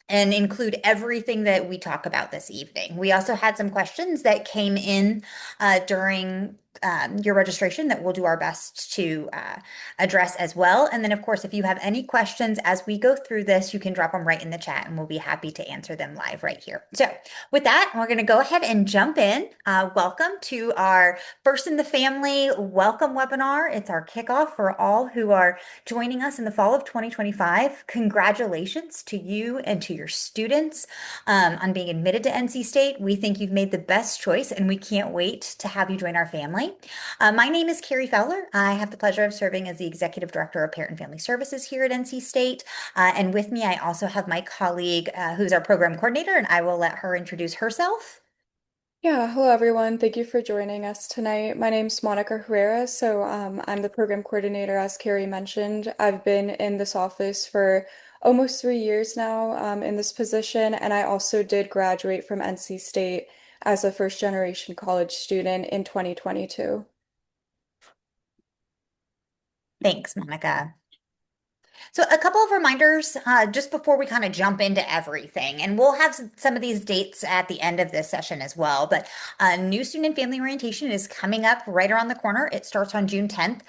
and include everything that we talk about this evening. We also had some questions that came in during your registration that we'll do our best to address as well. And then, of course, if you have any questions as we go through this, you can drop them right in the chat and we'll be happy to answer them live right here. So, with that, we're going to go ahead and jump in. Welcome to our First in the Family Welcome webinar. It's our kickoff for all who are joining us in the fall of 2025. Congratulations to you and to your students on being admitted to NC State. We think you've made the best choice and we can't wait to have you join our family. My name is Carrie Fowler. I have the pleasure of serving as the Executive Director of Parent and Family Services here at NC State. And with me, I also have my colleague who's our program coordinator, and I will let her introduce herself. Yeah, hello everyone. Thank you for joining us tonight. My name's Monica Herrera, I'm the program coordinator, as Carrie mentioned. I've been in this office for almost 3 years now, in this position, and I also did graduate from NC State as a first generation college student in 2022. Thanks, Monica. So a couple of reminders just before we kind of jump into everything, and we'll have some of these dates at the end of this session as well. But new student and family orientation is coming up right around the corner. It starts on June 10th.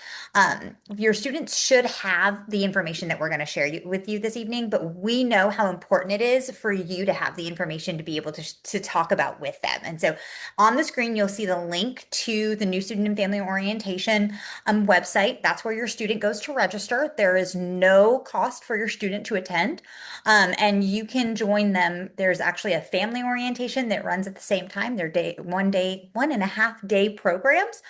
Your students should have the information that we're going to share with you this evening, but we know how important it is for you to have the information to be able to talk about with them. And so on the screen, you'll see the link to the new student and family orientation website. That's where your student goes to register. There is no cost for your student to attend, and you can join them. There's actually a family orientation that runs at the same time. They're 1.5 day programs.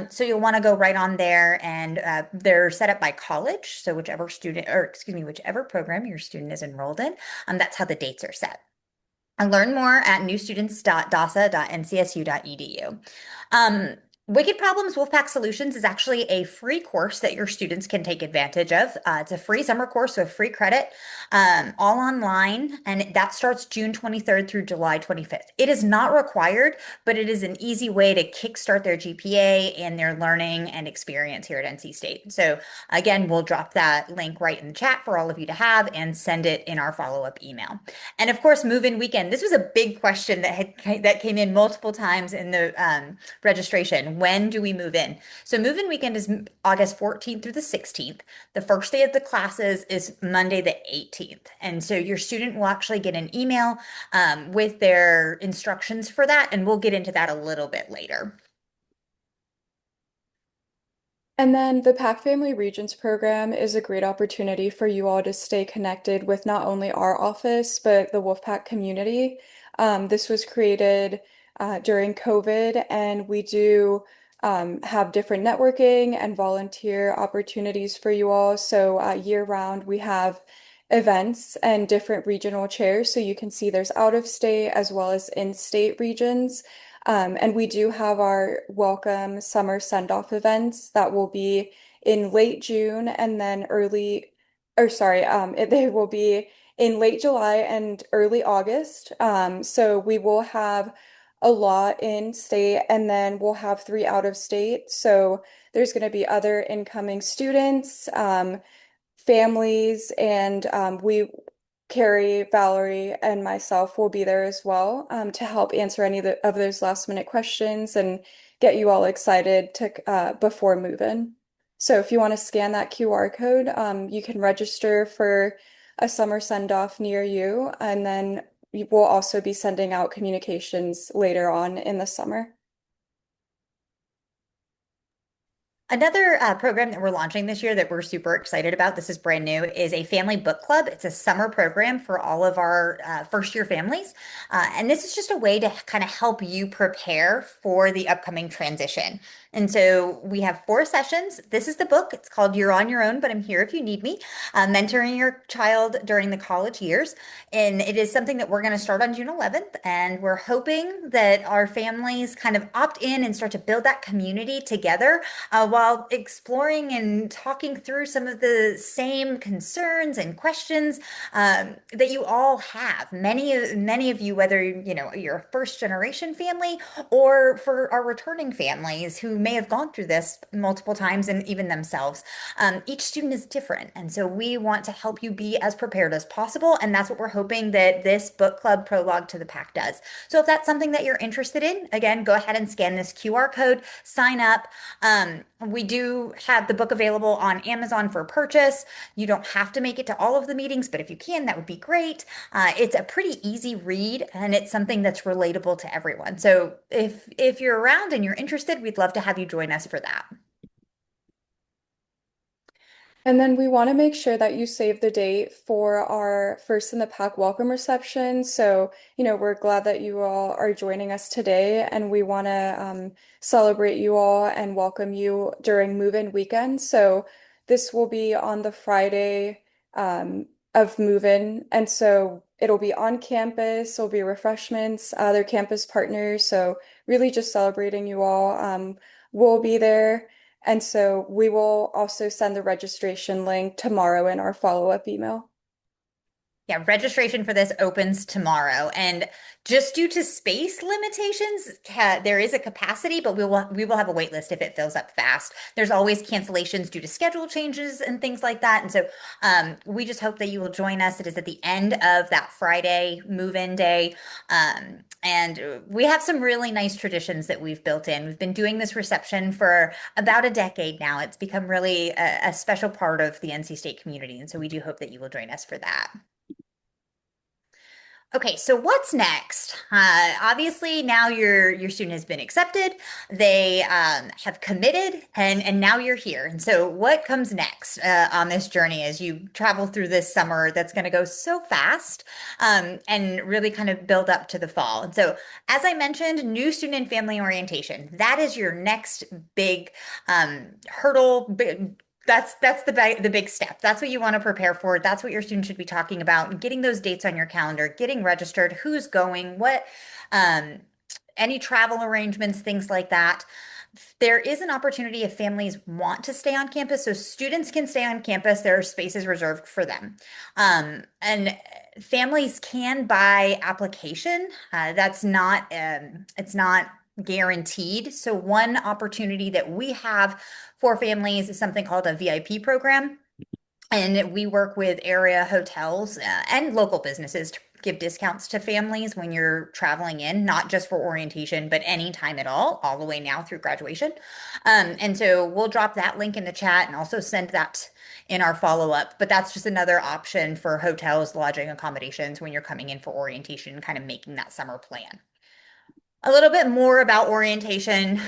So you'll want to go right on there, and they're set up by college. So whichever student, or excuse me, whichever program your student is enrolled in, that's how the dates are set. And learn more at newstudents.dasa.ncsu.edu. Wicked Problems Wolfpack Solutions is actually a free course that your students can take advantage of. It's a free summer course with free credit, all online, and that starts June 23rd through July 25th. It is not required, but it is an easy way to kickstart their GPA and their learning and experience here at NC State. So again, we'll drop that link right in the chat for all of you to have and send it in our follow-up email. And of course, move-in weekend. This was a big question that came in multiple times in the registration. When do we move in? So move-in weekend is August 14th through the 16th. The first day of the classes is Monday the 18th. And so your student will actually get an email with their instructions for that, and we'll get into that a little bit later. And then the Pack Family Regions program is a great opportunity for you all to stay connected with not only our office, but the Wolfpack community. This was created during COVID, and we do have different networking and volunteer opportunities for you all. So year round, we have events and different regional chairs. So you can see there's out of state as well as in-state regions. And we do have our welcome summer send-off events that will be in late June and then they will be in late July and early August. So we will have a lot in state and then we'll have three out of state. So there's going to be other incoming students, families, and Carrie, Valerie, and myself will be there as well to help answer any of those last minute questions and get you all excited to before move-in. So if you want to scan that QR code, you can register for a summer send-off near you, and then we'll also be sending out communications later on in the summer. Another program that we're launching this year that we're super excited about, this is brand new, is a family book club. It's a summer program for all of our first year families. And this is just a way to kind of help you prepare for the upcoming transition. And so we have 4 sessions. This is the book. It's called You're on Your Own, but I'm Here If You Need Me, Mentoring Your Child During the College Years. And it is something that we're going to start on June 11th. And we're hoping that our families kind of opt in and start to build that community together while while exploring and talking through some of the same concerns and questions that you all have. Many of you, whether you're a first generation family or for our returning families who may have gone through this multiple times and even themselves, each student is different, and so we want to help you be as prepared as possible, and that's what we're hoping that this book club prologue to the pack does. So if that's something that you're interested in, again, go ahead and scan this QR code, sign up. We do have the book available on Amazon for purchase. You don't have to make it to all of the meetings, but if you can, that would be great. It's a pretty easy read, and it's something that's relatable to everyone. So if you're around and you're interested, we'd love to have you join us for that. And then we want to make sure that you save the date for our first in the pack welcome reception. So, we're glad that you all are joining us today, and we want to celebrate you all and welcome you during move-in weekend. So, this will be on the Friday of move-in. And so, it'll be on campus, there'll be refreshments, other campus partners. So, really just celebrating you all. We'll be there. And so we will also send the registration link tomorrow in our follow-up email. Yeah, registration for this opens tomorrow, and just due to space limitations, there is a capacity, but we will have a wait list if it fills up fast. There's always cancellations due to schedule changes and things like that, and so we just hope that you will join us. It is at the end of that Friday move-in day, and we have some really nice traditions that we've built in. We've been doing this reception for about a decade now. It's become really a special part of the NC State community, and so we do hope that you will join us for that. Okay, so what's next? Obviously, now your student has been accepted. They have committed, and now you're here. And so, what comes next on this journey as you travel through this summer that's going to go so fast, and really kind of build up to the fall? And so, as I mentioned, new student and family orientation. That is your next big hurdle. That's the big step. That's what you want to prepare for. That's what your student should be talking about. Getting those dates on your calendar, getting registered, who's going, um, any travel arrangements, things like that. There is an opportunity if families want to stay on campus, so students can stay on campus. There are spaces reserved for them. And families can buy application. That's not, it's not guaranteed. So one opportunity that we have for families is something called a VIP program. And we work with area hotels and local businesses to give discounts to families when you're traveling in, not just for orientation, but any time at all the way now through graduation. And so we'll drop that link in the chat and also send that in our follow-up. But that's just another option for hotels, lodging accommodations when you're coming in for orientation, kind of making that summer plan. A little bit more about orientation.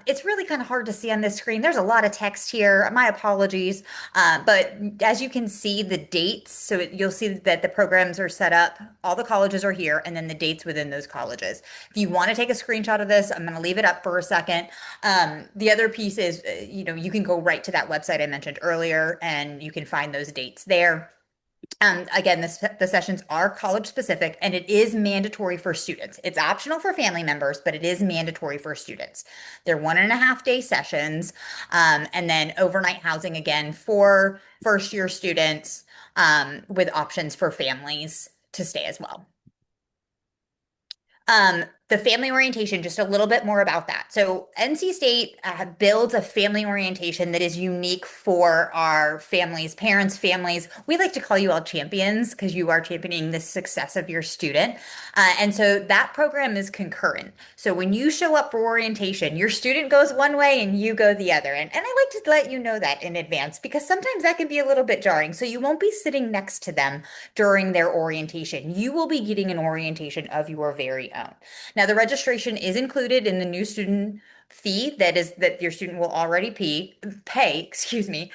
It's really kind of hard to see on this screen. There's a lot of text here. My apologies. But as you can see, the dates, so you'll see that the programs are set up. All the colleges are here, and then the dates within those colleges. If you want to take a screenshot of this, I'm going to leave it up for a second. The other piece is, you can go right to that website I mentioned earlier, and you can find those dates there. Again, the sessions are college specific, and it is mandatory for students. It's optional for family members, but it is mandatory for students. They're 1.5 day sessions, and then overnight housing again for first year students, with options for families to stay as well. The family orientation, just a little bit more about that. So NC State builds a family orientation that is unique for our families, parents, families. We like to call you all champions because you are championing the success of your student. And so that program is concurrent. So when you show up for orientation, your student goes one way and you go the other. And I like to let you know that in advance because sometimes that can be a little bit jarring. So you won't be sitting next to them during their orientation. You will be getting an orientation of your very own. Now, the registration is included in the new student fee that your student will already pay, excuse me.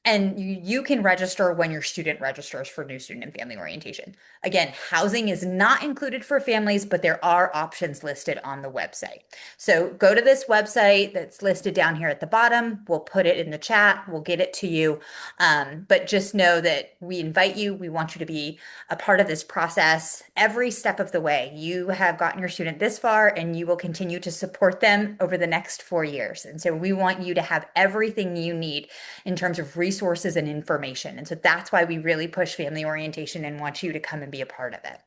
And you can register when your student registers for new student and family orientation. Again, housing is not included for families, but there are options listed on the website. So go to this website that's listed down here at the bottom. We'll put it in the chat. We'll get it to you. But just know that we invite you. We want you to be a part of this process every step of the way. You have gotten your student this far, and you will continue to support them over the next 4 years. And so we want you to have everything you need in terms of resources and information. And so that's why we really push family orientation and want you to come and be a part of it.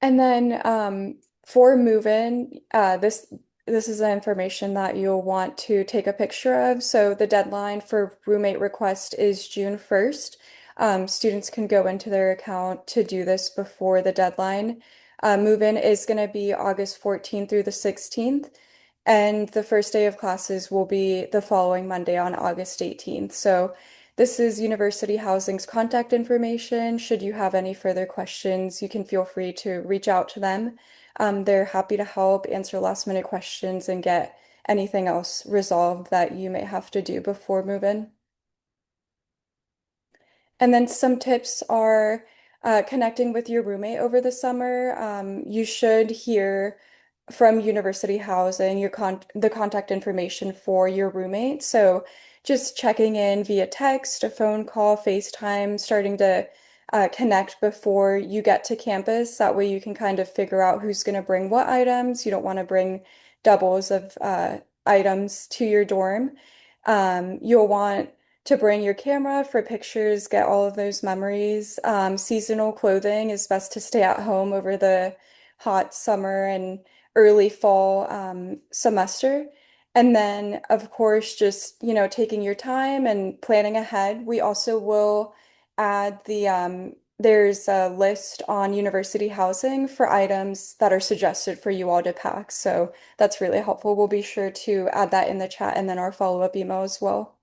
And then for move-in, this is the information that you'll want to take a picture of. So the deadline for roommate request is June 1st. Students can go into their account to do this before the deadline. Move-in is going to be August 14th through the 16th, and the first day of classes will be the following Monday on August 18th. So this is University Housing's contact information. Should you have any further questions, you can feel free to reach out to them. They're happy to help answer last minute questions and get anything else resolved that you may have to do before move-in. And then some tips are connecting with your roommate over the summer. You should hear from University Housing the contact information for your roommate. So just checking in via text, a phone call, FaceTime, starting to connect before you get to campus. That way you can kind of figure out who's going to bring what items. You don't want to bring doubles of items to your dorm. You'll want to bring your camera for pictures, get all of those memories. Seasonal clothing is best to stay at home over the hot summer and early fall semester. And then, of course, just, taking your time and planning ahead. We also will add there's a list on University Housing for items that are suggested for you all to pack. So that's really helpful. We'll be sure to add that in the chat and then our follow-up email as well.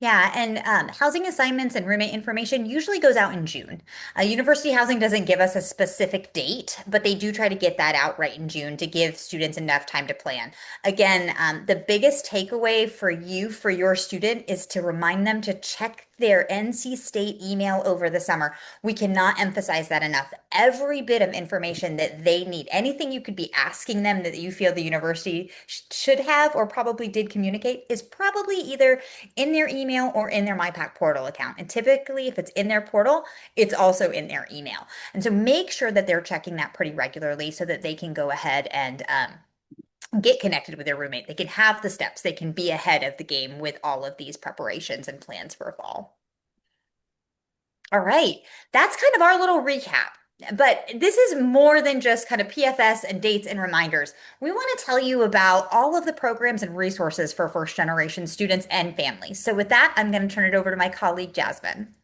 Yeah, and housing assignments and roommate information usually goes out in June. University Housing doesn't give us a specific date, but they do try to get that out right in June to give students enough time to plan. Again, the biggest takeaway for you, for your student, is to remind them to check their NC State email over the summer. We cannot emphasize that enough. Every bit of information that they need, anything you could be asking them that you feel the university should have or probably did communicate, is probably either in their email or in their MyPack portal account. And typically, if it's in their portal, it's also in their email. And so make sure that they're checking that pretty regularly so that they can go ahead and get connected with their roommate. They can have the steps. They can be ahead of the game with all of these preparations and plans for fall. All right, that's kind of our little recap. But this is more than just kind of PFS and dates and reminders. We want to tell you about all of the programs and resources for first generation students and families. So with that, I'm going to turn it over to my colleague, Jasmine.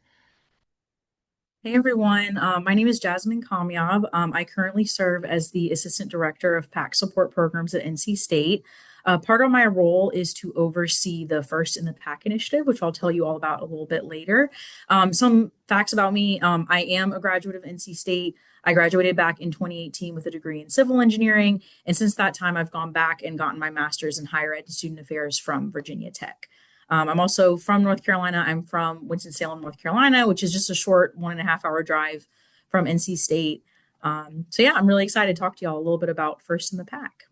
Hey everyone, my name is Jasmine Kamyab. I currently serve as the Assistant Director of PAC Support Programs at NC State. Part of my role is to oversee the First in the PAC initiative, which I'll tell you all about a little bit later. Some facts about me, I am a graduate of NC State. I graduated back in 2018 with a degree in civil engineering, and since that time I've gone back and gotten my master's in higher ed and student affairs from Virginia Tech. I'm also from North Carolina. I'm from Winston-Salem, North Carolina, which is just a short 1.5 hour drive from NC State. So yeah, I'm really excited to talk to y'all a little bit about First in the PAC.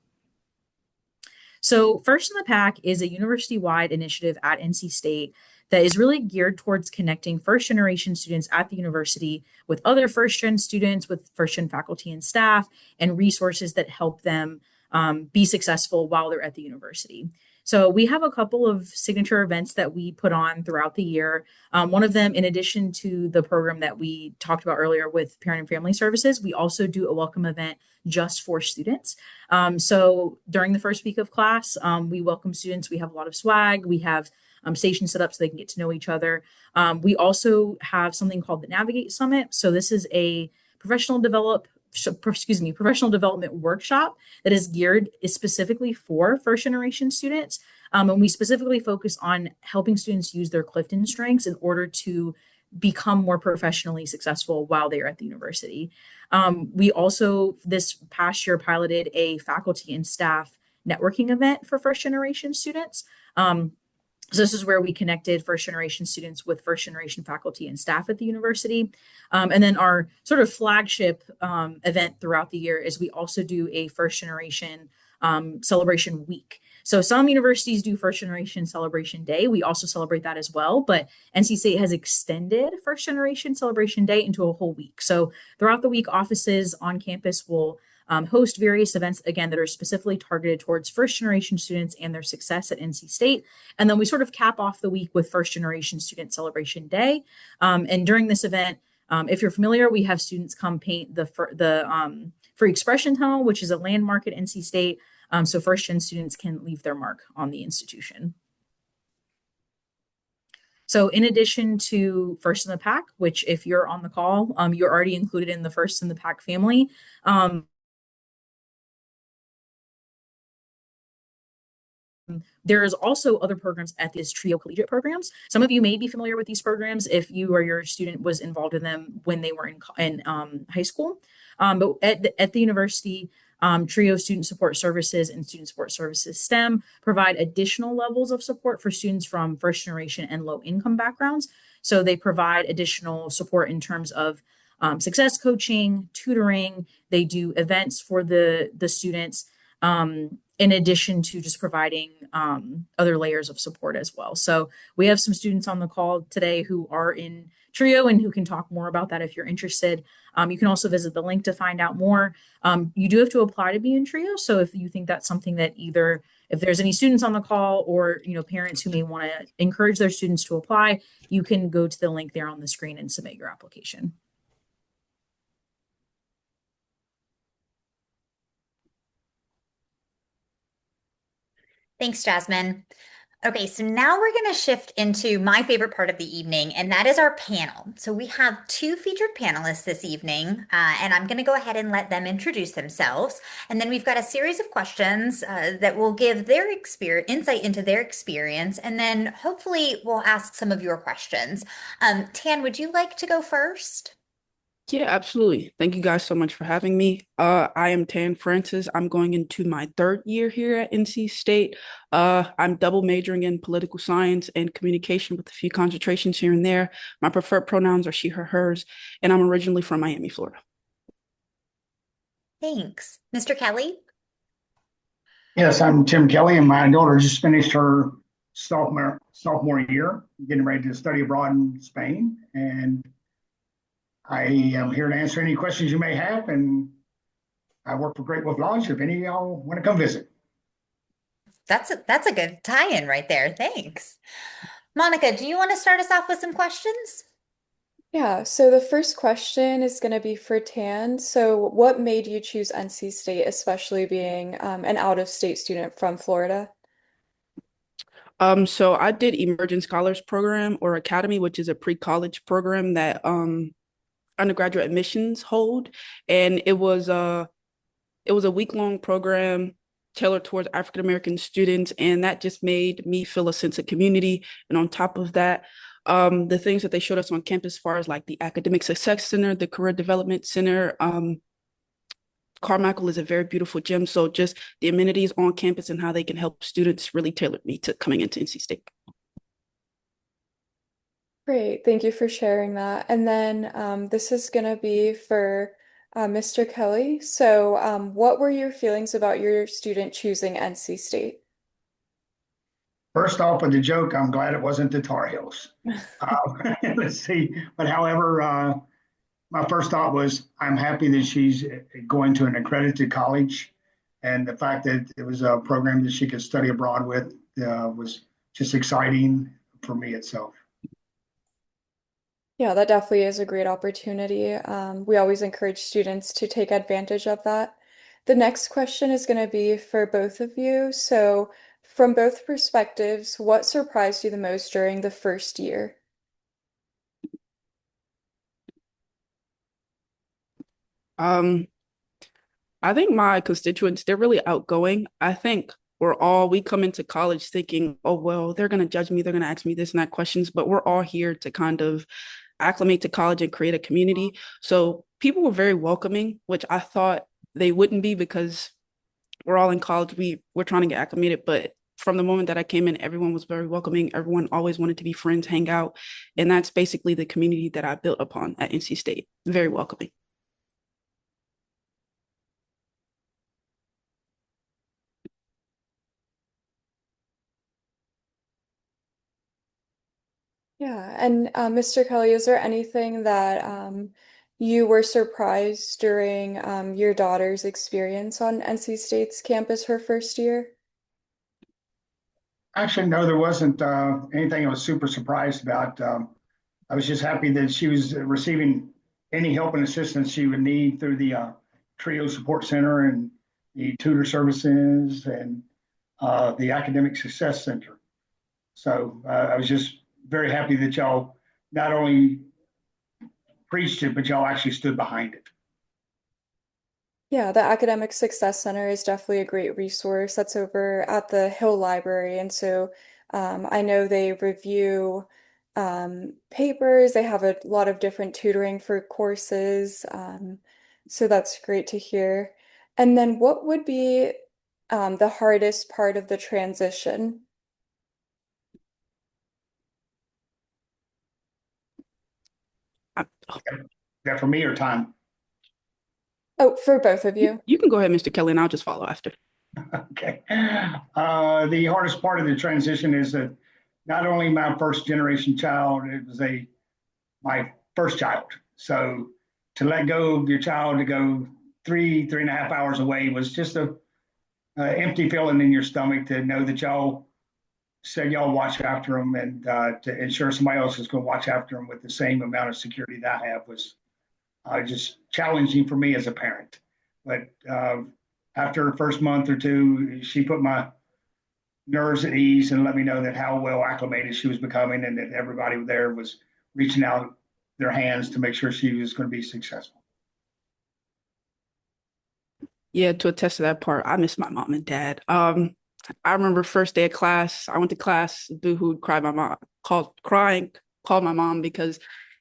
So First in the PAC is a university-wide initiative at NC State that is really geared towards connecting first generation students at the university with other first gen students, with first gen faculty and staff, and resources that help them be successful while they're at the university. So we have a couple of signature events that we put on throughout the year. One of them, in addition to the program that we talked about earlier with Parent and Family Services, we also do a welcome event just for students. So during the first week of class, we welcome students. We have a lot of swag. We have stations set up so they can get to know each other. We also have something called the Navigate Summit. So this is a professional development workshop that is geared specifically for first generation students. And we specifically focus on helping students use their Clifton strengths in order to become more professionally successful while they're at the university. We also, this past year, piloted a faculty and staff networking event for first generation students. So this is where we connected first generation students with first generation faculty and staff at the university. And then our sort of flagship event throughout the year is we also do a first generation celebration week. So some universities do first generation celebration day. We also celebrate that as well, but NC State has extended first generation celebration day into a whole week. So throughout the week, offices on campus will host various events, again, that are specifically targeted towards first generation students and their success at NC State. And then we sort of cap off the week with first generation student celebration day. And during this event, if you're familiar, we have students come paint the Free Expression Tunnel, which is a landmark at NC State. So first gen students can leave their mark on the institution. So in addition to First in the Pack, which if you're on the call, you're already included in the First in the Pack family. There is also other programs at these TRIO collegiate programs. Some of you may be familiar with these programs if you or your student was involved in them when they were in high school. But at the university, TRIO Student Support Services and Student Support Services STEM provide additional levels of support for students from first generation and low income backgrounds. So they provide additional support in terms of success coaching, tutoring. They do events for the students. In addition to just providing other layers of support as well. So we have some students on the call today who are in TRIO and who can talk more about that if you're interested. You can also visit the link to find out more. You do have to apply to be in TRIO. So if you think that's something that either, if there's any students on the call or parents who may want to encourage their students to apply, you can go to the link there on the screen and submit your application. Thanks, Jasmine. Okay, so now we're going to shift into my favorite part of the evening, and that is our panel. So we have two featured panelists this evening, and I'm going to go ahead and let them introduce themselves. And then we've got a series of questions that will give their insight into their experience, and then hopefully we'll ask some of your questions. Tan, would you like to go first? Yeah, absolutely. Thank you guys so much for having me. I am Tan Francis. I'm going into my third year here at NC State. I'm double majoring in political science and communication with a few concentrations here and there. My preferred pronouns are she, her, hers, and I'm originally from Miami, Florida. Thanks. Mr. Kelly? Yes, I'm Tim Kelly, and my daughter just finished her sophomore year, getting ready to study abroad in Spain. And I am here to answer any questions you may have, and I work for Great Wolf Lodge if any of y'all want to come visit. That's a good tie-in right there. Thanks. Monica, do you want to start us off with some questions? Yeah, so the first question is going to be for Tan. So what made you choose NC State, especially being an out-of-state student from Florida? So I did Emerging Scholars Program or Academy, which is a pre-college program that undergraduate admissions hold, and it was a week-long program tailored towards African American students, and that just made me feel a sense of community. And on top of that, the things that they showed us on campus, as far as like the Academic Success Center, the Career Development Center, Carmichael is a very beautiful gym. So just the amenities on campus and how they can help students really tailored me to coming into NC State. Great, thank you for sharing that. And then this is going to be for Mr. Kelly. So what were your feelings about your student choosing NC State? First off, with the joke, I'm glad it wasn't the Tar Heels. Let's see. But however, my first thought was I'm happy that she's going to an accredited college. And the fact that it was a program that she could study abroad with was just exciting for me itself. Yeah, that definitely is a great opportunity. We always encourage students to take advantage of that. The next question is going to be for both of you. So, from both perspectives, what surprised you the most during the first year? I think my constituents, they're really outgoing. I think we come into college thinking, oh, well, they're going to judge me. They're going to ask me this and that questions, but we're all here to kind of acclimate to college and create a community. So people were very welcoming, which I thought they wouldn't be because we're all in college. We're trying to get acclimated, but from the moment that I came in, everyone was very welcoming. Everyone always wanted to be friends, hang out. And that's basically the community that I built upon at NC State. Very welcoming. Yeah, and Mr. Kelly, is there anything that you were surprised during your daughter's experience on NC State's campus her first year? Actually, no, there wasn't anything I was super surprised about. I was just happy that she was receiving any help and assistance she would need through the TRIO Support Center and the tutor services and the Academic Success Center. So I was just very happy that y'all not only preached it, but y'all actually stood behind it. Yeah, the Academic Success Center is definitely a great resource. That's over at the Hill Library. And so I know they review papers, they have a lot of different tutoring for courses. So that's great to hear. And then what would be the hardest part of the transition? Is that for me or time? Oh, for both of you. You can go ahead, Mr. Kelly, and I'll just follow after. Okay. The hardest part of the transition is that not only my first generation child, it was my first child. So to let go of your child to go 3.5 hours away was just a empty feeling in your stomach to know that y'all said y'all watch after them, and to ensure somebody else is going to watch after them with the same amount of security that I have was just challenging for me as a parent. But after the first month or two, she put my nerves at ease and let me know that how well acclimated she was becoming, and that everybody there was reaching out their hands to make sure she was going to be successful. Yeah, to attest to that part, I miss my mom and dad. I remember first day of class, I went to class, boohooed, cried. My mom called my mom because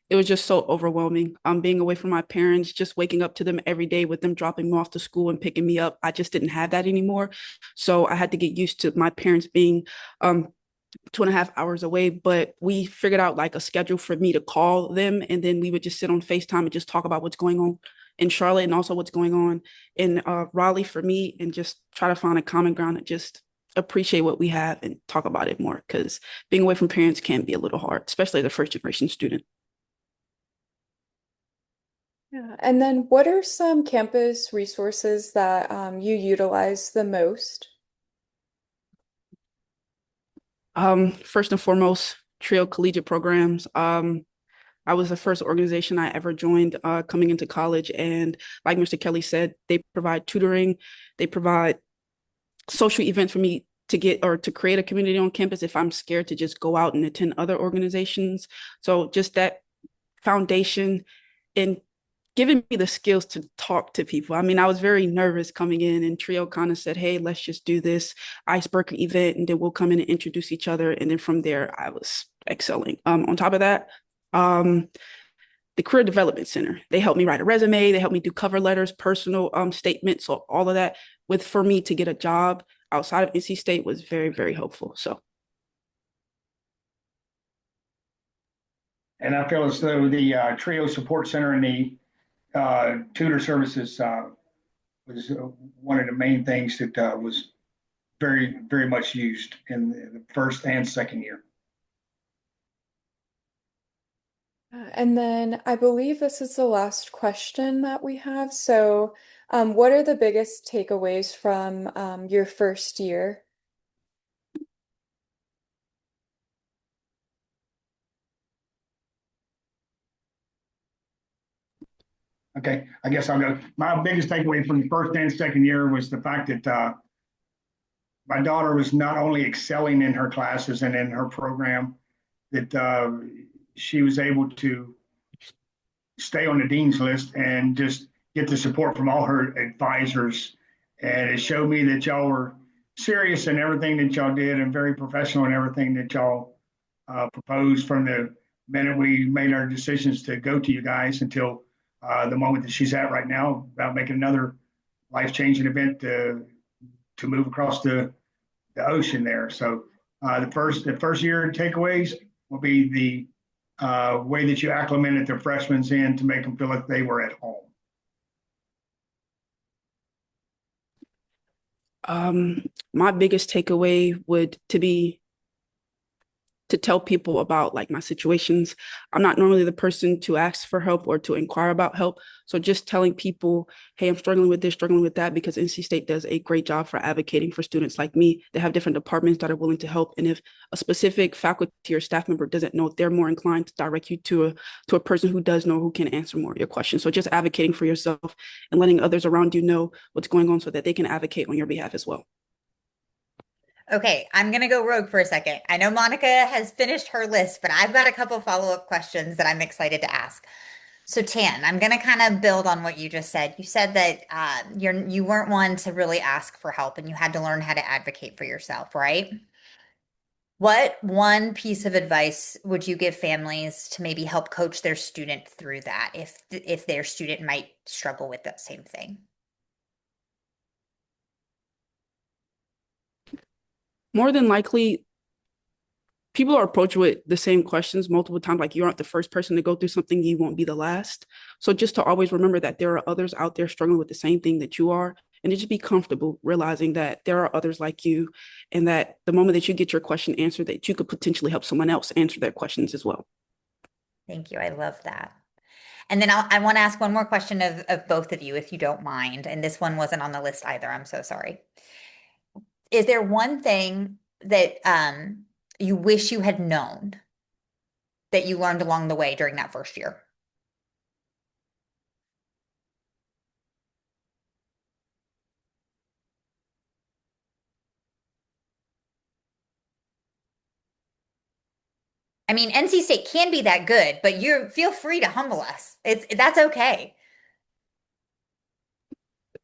it was just so overwhelming. Being away from my parents, just waking up to them every day with them dropping me off to school and picking me up. I just didn't have that anymore. So I had to get used to my parents being 2.5 hours away, but we figured out like a schedule for me to call them, and then we would just sit on FaceTime and just talk about what's going on in Charlotte and also what's going on in Raleigh for me, and just try to find a common ground and just appreciate what we have and talk about it more, because being away from parents can be a little hard, especially as a first generation student. Yeah. And then what are some campus resources that you utilize the most? First and foremost, TRIO collegiate programs. I was the first organization I ever joined coming into college. And like Mr. Kelly said, they provide tutoring, they provide social events for me to get or to create a community on campus if I'm scared to just go out and attend other organizations. So just that foundation and giving me the skills to talk to people. I mean, I was very nervous coming in, and TRIO kind of said, hey, let's just do this icebreaker event, and then we'll come in and introduce each other. And then from there, I was excelling. On top of that, the Career Development Center, they helped me write a resume. They helped me do cover letters, personal statements. So all of that for me to get a job outside of NC State was very, very helpful. So. And I feel as though the TRIO Support Center and the tutor services was one of the main things that was very, very much used in the first and second year. And then I believe this is the last question that we have. So, what are the biggest takeaways from your first year? Okay, I guess I'll go. My biggest takeaway from the first and second year was the fact that my daughter was not only excelling in her classes and in her program, that she was able to stay on the dean's list and just get the support from all her advisors. And it showed me that y'all were serious in everything that y'all did and very professional in everything that y'all proposed from the minute we made our decisions to go to you guys until the moment that she's at right now about making another life-changing event to to move across the ocean there. So the first year takeaways will be the way that you acclimated the freshmen in to make them feel like they were at home. My biggest takeaway would to be to tell people about like my situations. I'm not normally the person to ask for help or to inquire about help. So just telling people, hey, I'm struggling with this, struggling with that, because NC State does a great job for advocating for students like me. They have different departments that are willing to help. And if a specific faculty or staff member doesn't know, they're more inclined to direct you to a person who does know, who can answer more of your questions. So just advocating for yourself and letting others around you know what's going on so that they can advocate on your behalf as well. Okay, I'm going to go rogue for a second. I know Monica has finished her list, but I've got a couple follow-up questions that I'm excited to ask. So Tan, I'm going to kind of build on what you just said. You said that you weren't one to really ask for help and you had to learn how to advocate for yourself, right? What one piece of advice would you give families to maybe help coach their student through that if their student might struggle with that same thing? More than likely, people are approached with the same questions multiple times. Like, you aren't the first person to go through something, you won't be the last. So just to always remember that there are others out there struggling with the same thing that you are, and to just be comfortable realizing that there are others like you, and that the moment that you get your question answered, that you could potentially help someone else answer their questions as well. Thank you. I love that. And then I want to ask one more question of both of you, if you don't mind. And this one wasn't on the list either. I'm so sorry. Is there one thing that you wish you had known that you learned along the way during that first year? I mean, NC State can be that good, but you feel free to humble us. That's okay.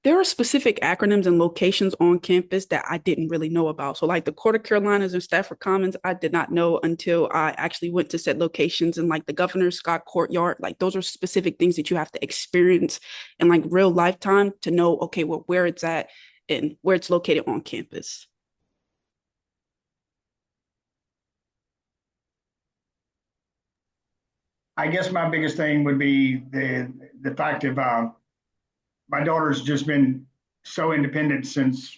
There are specific acronyms and locations on campus that I didn't really know about. So like the Court of Carolinas and Stafford Commons, I did not know until I actually went to said locations, and like the Governor Scott Courtyard. Like, those are specific things that you have to experience in like real lifetime to know, okay, well, where it's at and where it's located on campus. I guess my biggest thing would be the fact of my daughter's just been so independent since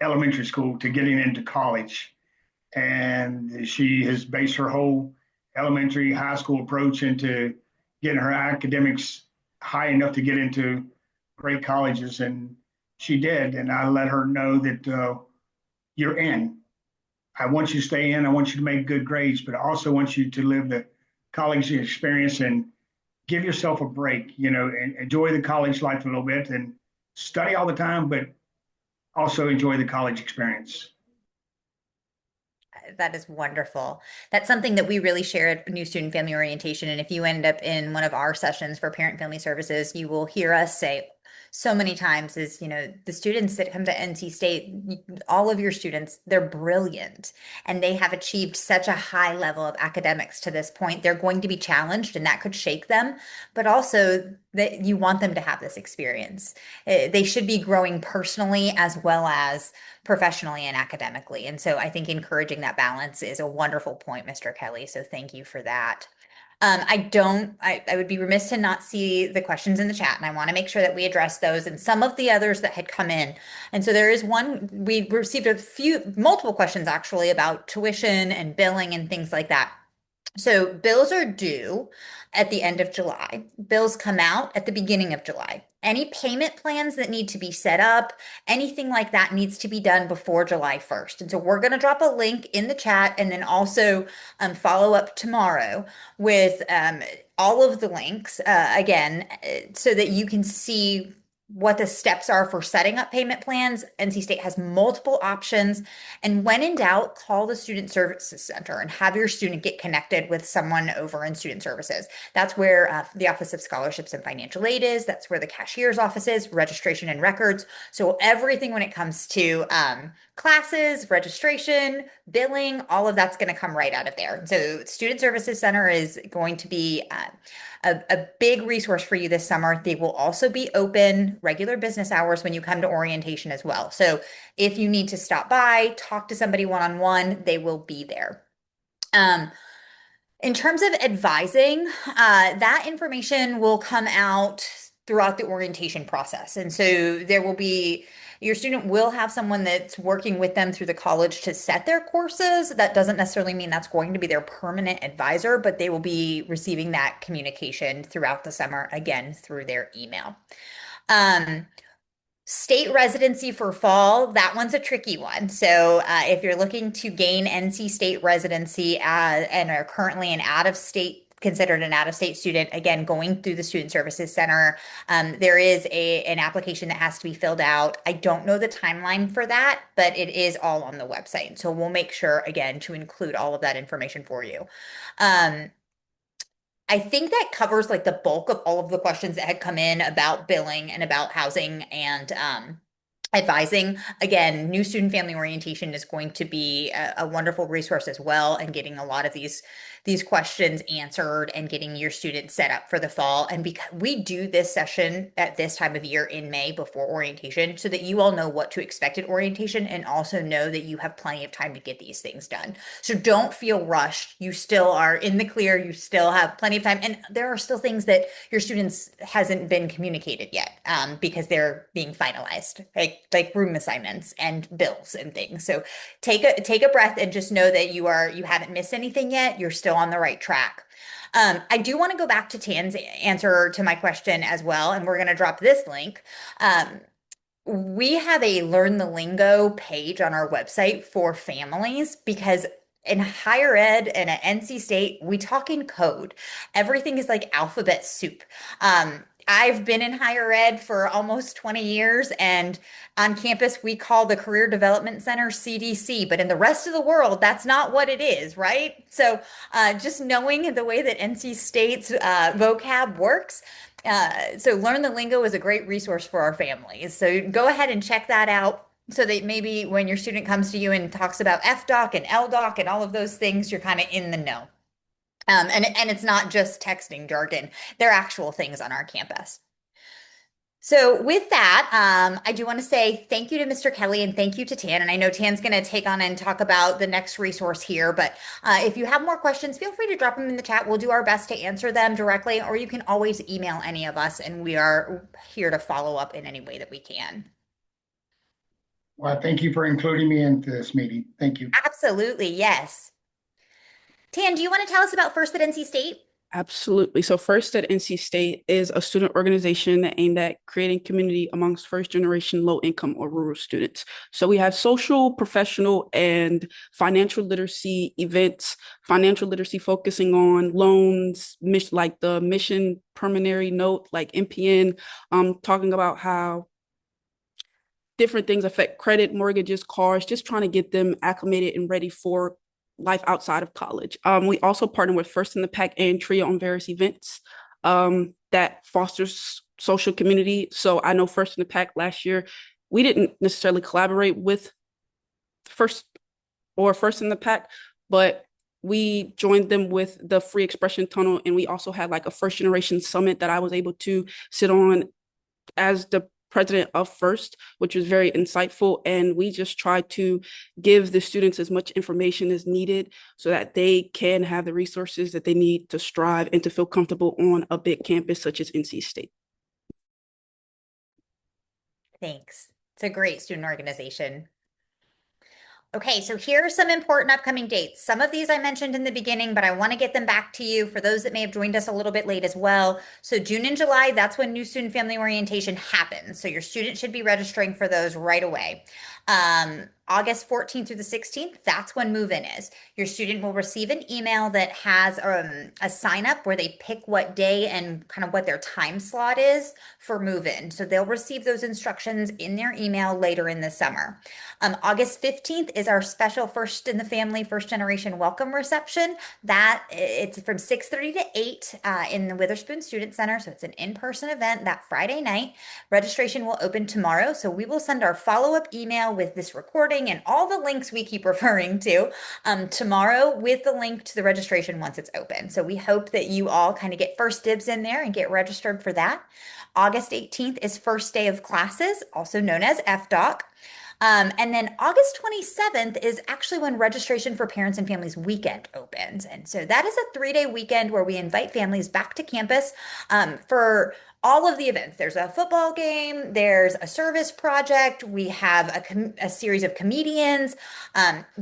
elementary school to getting into college. And she has based her whole elementary, high school approach into getting her academics high enough to get into great colleges. And she did. And I let her know that you're in. I want you to stay in. I want you to make good grades, but I also want you to live the college experience and give yourself a break, and enjoy the college life a little bit and study all the time, but also enjoy the college experience. That is wonderful. That's something that we really share at New Student Family Orientation. And if you end up in one of our sessions for Parent Family Services, you will hear us say so many times is, the students that come to NC State, all of your students, they're brilliant and they have achieved such a high level of academics to this point. They're going to be challenged and that could shake them, but also that you want them to have this experience. They should be growing personally as well as professionally and academically. And so I think encouraging that balance is a wonderful point, Mr. Kelly. So thank you for that. I would be remiss to not see the questions in the chat, and I want to make sure that we address those and some of the others that had come in. And so there is one, we received multiple questions actually about tuition and billing and things like that. So bills are due at the end of July. Bills come out at the beginning of July. Any payment plans that need to be set up, anything like that needs to be done before July 1st. And so we're going to drop a link in the chat and then also follow up tomorrow with all of the links again, so that you can see what the steps are for setting up payment plans. NC State has multiple options. And when in doubt, call the Student Services Center and have your student get connected with someone over in Student Services. That's where the Office of Scholarships and Financial Aid is. That's where the cashier's office is, registration and records. So everything when it comes to classes, registration, billing, all of that's going to come right out of there. So Student Services Center is going to be a big resource for you this summer. They will also be open open regular business hours when you come to orientation as well. So if you need to stop by, talk to somebody one-on-one, they will be there. In terms of advising, that information will come out throughout the orientation process. And so there will be, your student will have someone that's working with them through the college to set their courses. That doesn't necessarily mean that's going to be their permanent advisor, but they will be receiving that communication throughout the summer, again, through their email. State residency for fall, that one's a tricky one. So if you're looking to gain NC State residency and are currently considered an out-of-state student, again, going through the Student Services Center, there is an application that has to be filled out. I don't know the timeline for that, but it is all on the website. So we'll make sure, again, to include all of that information for you. I think that covers like the bulk of all of the questions that had come in about billing and about housing and advising. Again, new student family orientation is going to be a wonderful resource as well, and getting a lot of these questions answered and getting your students set up for the fall. And because we do this session at this time of year in May before orientation, so that you all know what to expect at orientation and also know that you have plenty of time to get these things done. So don't feel rushed. You still are in the clear. You still have plenty of time. And there are still things that your students hasn't been communicated yet because they're being finalized, like room assignments and bills and things. So take a breath and just know that you haven't missed anything yet. You're still on the right track. I do want to go back to Tan's answer to my question as well, and we're going to drop this link. We have a Learn the Lingo page on our website for families, because in higher ed and at NC State, we talk in code. Everything is like alphabet soup. I've been in higher ed for almost 20 years, and on campus, we call the Career Development Center CDC, but in the rest of the world, that's not what it is, right? So just knowing the way that NC State's vocab works, so Learn the Lingo is a great resource for our families. So go ahead and check that out, so that maybe when your student comes to you and talks about FDoc and LDoc and all of those things, you're kind of in the know. And it's not just texting jargon. They're actual things on our campus. So with that, I do want to say thank you to Mr. Kelly and thank you to Tan. And I know Tan's going to take on and talk about the next resource here. But if you have more questions, feel free to drop them in the chat. We'll do our best to answer them directly, or you can always email any of us, and we are here to follow up in any way that we can. Well, thank you for including me into this meeting. Thank you. Absolutely, yes. Tan, do you want to tell us about First at NC State? Absolutely. So First at NC State is a student organization aimed at creating community amongst first-generation low-income or rural students. So we have social, professional, and financial literacy events. Financial literacy focusing on loans, like the Mission Preliminary Note, like MPN, talking about how different things affect credit, mortgages, cars, just trying to get them acclimated and ready for life outside of college. We also partner with First in the Pack and TRIA on various events that fosters social community. So I know First in the Pack last year, we didn't necessarily collaborate with First in the Pack, but we joined them with the Free Expression Tunnel. And we also had like a first generation summit that I was able to sit on as the president of First, which was very insightful. And we just try to give the students as much information as needed so that they can have the resources that they need to strive and to feel comfortable on a big campus such as NC State. Thanks. It's a great student organization. Okay, so here are some important upcoming dates. Some of these I mentioned in the beginning, but I want to get them back to you for those that may have joined us a little bit late as well. So June and July, that's when new student family orientation happens. So your student should be registering for those right away. August 14th through the 16th, that's when move-in is. Your student will receive an email that has a sign-up where they pick what day and kind of what their time slot is for move-in. So they'll receive those instructions in their email later in the summer. August 15th is our special First in the Family, First Generation Welcome Reception. It's from 6:30 to 8 in the Witherspoon Student Center. So it's an in-person event that Friday night. Registration will open tomorrow. So we will send our follow-up email with this recording recording and all the links we keep referring to tomorrow with the link to the registration once it's open. So we hope that you all kind of get first dibs in there and get registered for that. August 18th is first day of classes, also known as FDoC. And then August 27th is actually when registration for Parents and Families Weekend opens. And so that is a 3-day weekend where we invite families back to campus for all of the events. There's a football game, there's a service project, we have a series of comedians,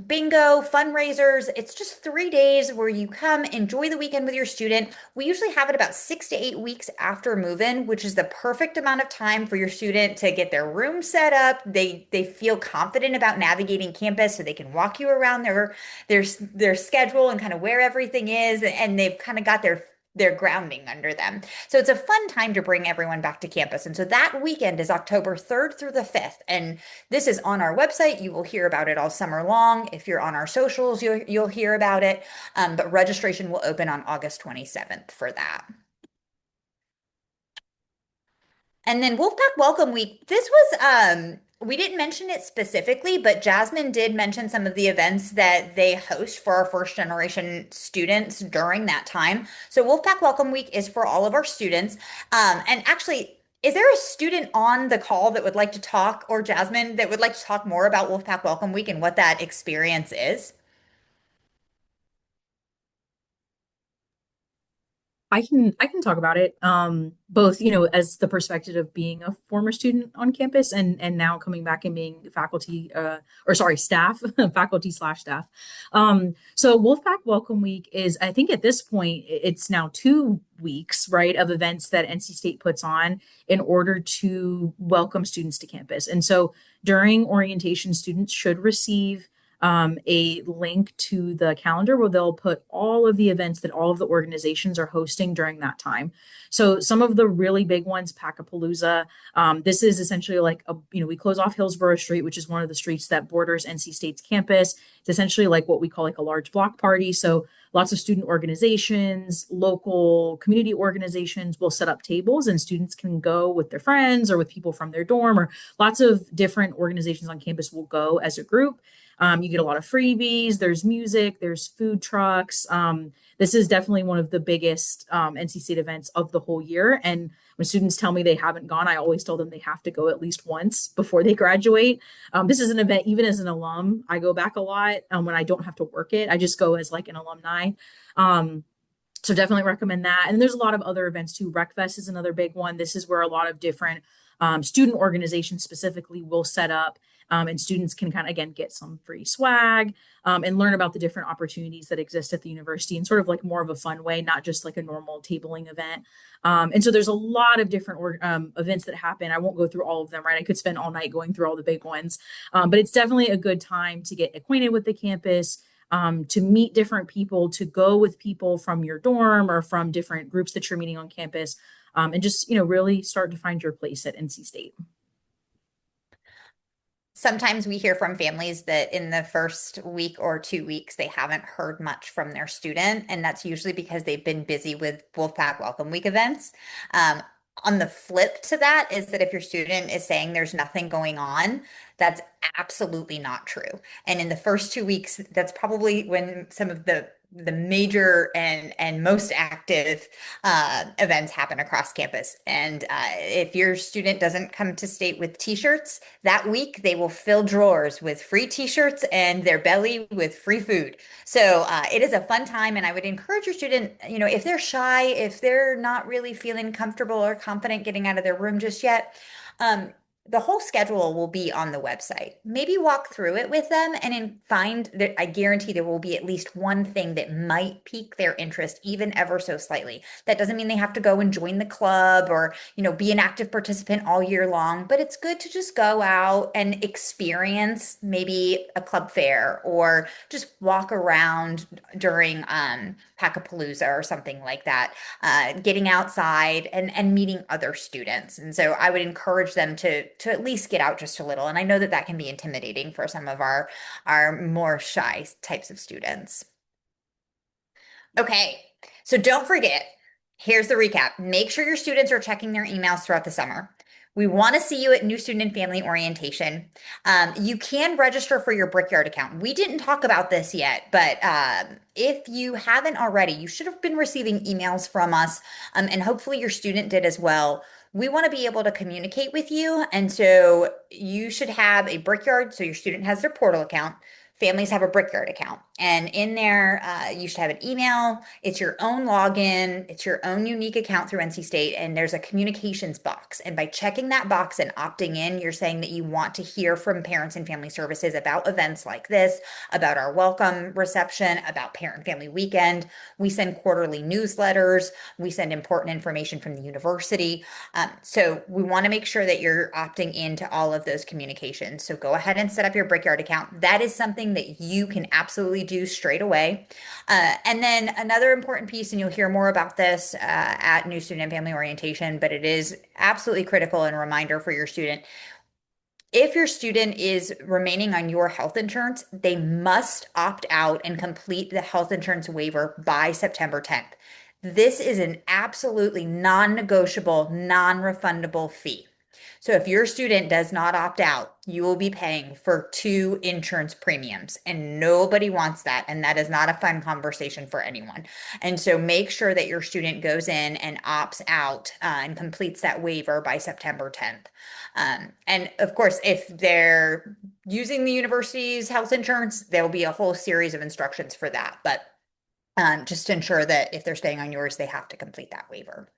bingo, fundraisers. It's just 3 days where you come enjoy the weekend with your student. We usually have it about 6 to 8 weeks after move-in, which is the perfect amount of time for your student to get their room set up. They feel confident about navigating campus, so they can walk you around their schedule and kind of where everything is, and they've kind of got their grounding under them. So it's a fun time to bring everyone back to campus. And so that weekend is October 3rd through the 5th. And this is on our website. You will hear about it all summer long. If you're on our socials, you'll hear about it. But registration will open on August 27th for that. And then Wolfpack Welcome Week. This was we didn't mention it specifically, but Jasmine did mention some of the events that they host for our first generation students during that time. So Wolfpack Welcome Week is for all of our students. And actually, is there a student on the call that would like to talk, or Jasmine, that would like to talk more about Wolfpack Welcome Week and what that experience is? I can talk about it. Both, as the perspective of being a former student on campus and now coming back and being faculty, staff, faculty/staff. So Wolfpack Welcome Week is, I think at this point, it's now 2 weeks, right, of events that NC State puts on in order to welcome students to campus. And so during orientation, students should receive a link to the calendar where they'll put all of the events that all of the organizations are hosting during that time. So some of the really big ones, Packapalooza, this is essentially like we close off Hillsborough Street, which is one of the streets that borders NC State's campus. It's essentially like what we call like a large block party. So lots of student organizations, local community organizations will set up tables, and students can go with their friends or with people from their dorm, or lots of different organizations on campus will go as a group. You get a lot of freebies, there's music, there's food trucks. This is definitely one of the biggest NC State events of the whole year. And when students tell me they haven't gone, I always tell them they have to go at least once before they graduate. This is an event, even as an alum, I go back a lot when I don't have to work it. I just go as like an alumni. So definitely recommend that. And there's a lot of other events too. RecFest is another big one. This is where a lot of different student organizations specifically will set up, and students can kind of, again, get some free swag and learn about the different opportunities that exist at the university in sort of like more of a fun way, not just like a normal tabling event. And so there's a lot of different events that happen. I won't go through all of them, right? I could spend all night going through all the big ones, but it's definitely a good time to get acquainted with the campus, to meet different people, to go with people from your dorm or from different groups that you're meeting on campus, and just, really start to find your place at NC State. Sometimes we hear from families that in the first week or 2 weeks, they haven't heard much from their student. And that's usually because they've been busy with Wolfpack Welcome Week events. On the flip to that is that if your student is saying there's nothing going on, that's absolutely not true. And in the first 2 weeks, that's probably when some of the major and most active events happen across campus. And if your student doesn't come to state with t-shirts that week, they will fill drawers with free t-shirts and their belly with free food. So it is a fun time, and I would encourage your student, if they're shy, if they're not really feeling comfortable or confident getting out of their room just yet, the whole schedule will be on the website. Maybe walk through it with them and find that I guarantee there will be at least one thing that might pique their interest, even ever so slightly. That doesn't mean they have to go and join the club or, be an active participant all year long, but it's good to just go out and experience maybe a club fair or just walk around during Packapalooza or something like that, getting outside and meeting other students. And so I would encourage them to at least get out just a little. And I know that can be intimidating for some of our more shy types of students. Okay, so don't forget, here's the recap. Make sure your students are checking their emails throughout the summer. We want to see you at New Student and Family Orientation. You can register for your Brickyard account. We didn't talk about this yet, but if you haven't already, you should have been receiving emails from us, and hopefully your student did as well. We want to be able to communicate with you, and so you should have a Brickyard, so your student has their portal account. Families have a Brickyard account, and in there, you should have an email. It's your own login, it's your own unique account through NC State, and there's a communications box. And by checking that box and opting in, you're saying that you want to hear from Parents and Family Services about events like this, about our welcome reception, about Parent and Family Weekend. We send quarterly newsletters, we send important information from the university. So we want to make sure that you're opting into all of those communications. So go ahead and set up your Brickyard account. That is something that you can absolutely do straight away. And then another important piece, and you'll hear more about this at New Student and Family Orientation, but it is absolutely critical and a reminder for your student. If your student is remaining on your health insurance, they must opt out and complete the health insurance waiver by September 10th. This is an absolutely non-negotiable, non-refundable fee. So if your student does not opt out, you will be paying for 2 insurance premiums, and nobody wants that. And that is not a fun conversation for anyone. And so make sure that your student goes in and opts out and completes that waiver by September 10th. And of course, if they're using the university's health insurance, there'll be a whole series of instructions for that. But just to ensure that if they're staying on yours, they have to complete that waiver.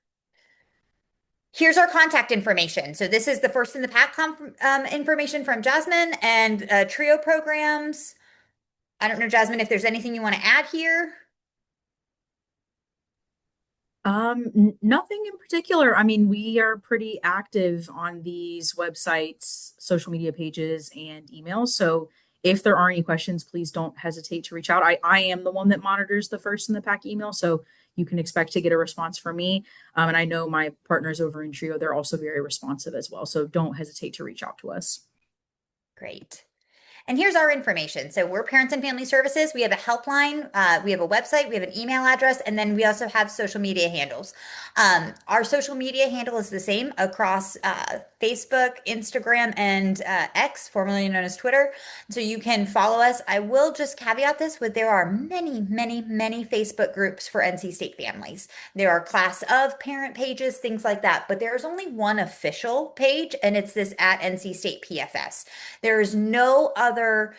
Here's our contact information. So this is the first in the pack information from Jasmine and TRIO programs. I don't know, Jasmine, if there's anything you want to add here. Nothing in particular. I mean, we are pretty active on these websites, social media pages, and emails. So if there are any questions, please don't hesitate to reach out. I am the one that monitors the first in the pack email, so you can expect to get a response from me. And I know my partners over in TRIO, they're also very responsive as well. So don't hesitate to reach out to us. Great. And here's our information. So we're Parents and Family Services. We have a helpline, we have a website, we have an email address, and then we also have social media handles. Our social media handle is the same across Facebook, Instagram, and X, formerly known as Twitter. So you can follow us. I will just caveat this with there are many, many, many Facebook groups for NC State families. There are class of parent pages, things like that, but there's only one official page, and it's this at NC State PFS. There is no other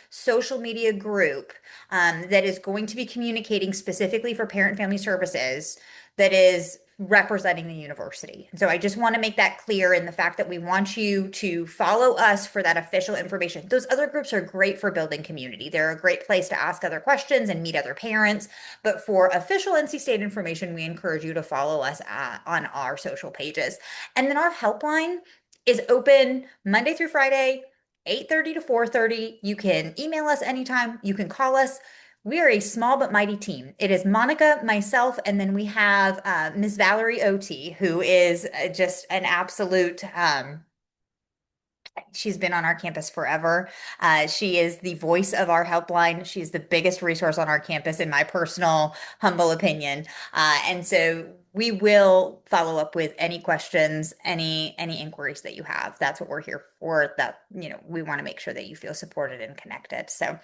social media group that is going to be communicating specifically for Parent and Family Services that is representing the university. And so I just want to make that clear in the fact that we want you to follow us for that official information. Those other groups are great for building community. They're a great place to ask other questions and meet other parents. But for official NC State information, we encourage you to follow us on our social pages. And then our helpline is open Monday through Friday, 8:30 to 4:30. You can email us anytime. You can call us. We are a small but mighty team. It is Monica, myself, and then we have Ms. Valerie Oti, who is just an absolute, she's been on our campus forever. She is the voice of our helpline. She's the biggest resource on our campus, in my personal, humble opinion. And so we will follow up with any questions, any inquiries that you have. That's what we're here for. That, we want to make sure that you feel supported and connected. So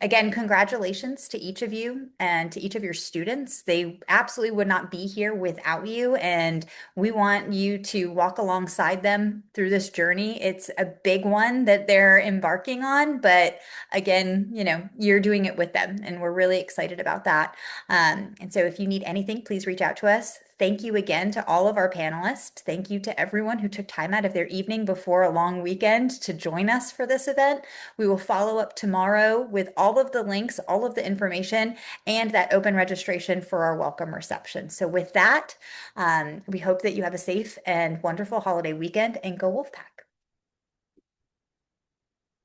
again, congratulations to each of you and to each of your students. They absolutely would not be here without you, and we want you to walk alongside them through this journey. It's a big one that they're embarking on, but again, you're doing it with them, and we're really excited about that. And so if you need anything, please reach out to us. Thank you again to all of our panelists. Thank you to everyone who took time out of their evening before a long weekend to join us for this event. We will follow up tomorrow with all of the links, all of the information, and that open registration for our welcome reception. So with that, we hope that you have a safe and wonderful holiday weekend, and go Wolfpack.